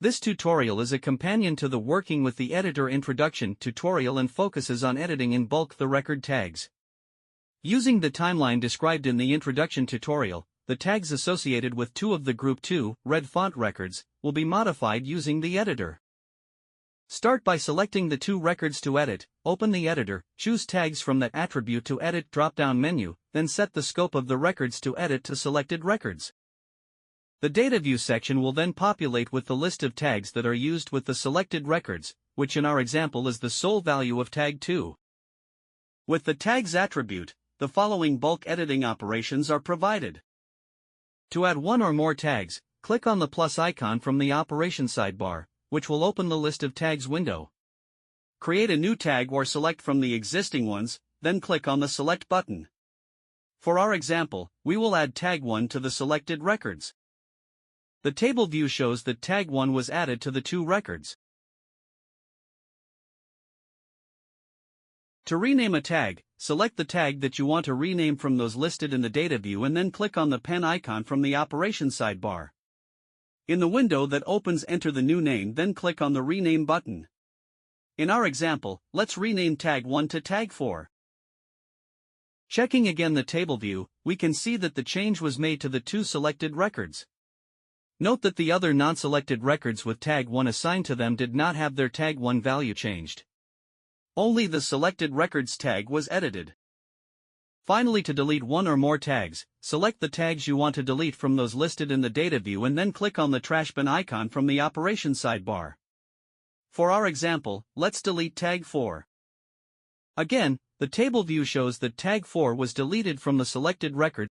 This tutorial is a companion to the Working with the Editor Introduction tutorial and focuses on editing in bulk the record tags. Using the timeline described in the introduction tutorial, the tags associated with two of the Group 2 red font records will be modified using the editor. Start by selecting the two records to edit, open the editor, choose tags from the Attribute to Edit drop-down menu, then set the scope of the records to edit to selected records. The Data View section will then populate with the list of tags that are used with the selected records, which in our example is the sole value of tag 2. With the tags attribute, the following bulk editing operations are provided. To add one or more tags, click on the plus icon from the Operations sidebar, which will open the List of Tags window. Create a new tag or select from the existing ones, then click on the Select button. For our example, we will add tag 1 to the selected records. The table view shows that tag 1 was added to the two records. To rename a tag, select the tag that you want to rename from those listed in the data view and then click on the pen icon from the Operations sidebar. In the window that opens, enter the new name, then click on the Rename button. In our example, let's rename tag 1 to tag 4. Checking again the table view, we can see that the change was made to the two selected records. Note that the other non-selected records with tag 1 assigned to them did not have their tag 1 value changed. Only the selected records tag was edited. Finally, to delete one or more tags, select the tags you want to delete from those listed in the data view and then click on the trash bin icon from the Operations sidebar. For our example, let's delete tag 4. Again, the table view shows that tag 4 was deleted from the selected record.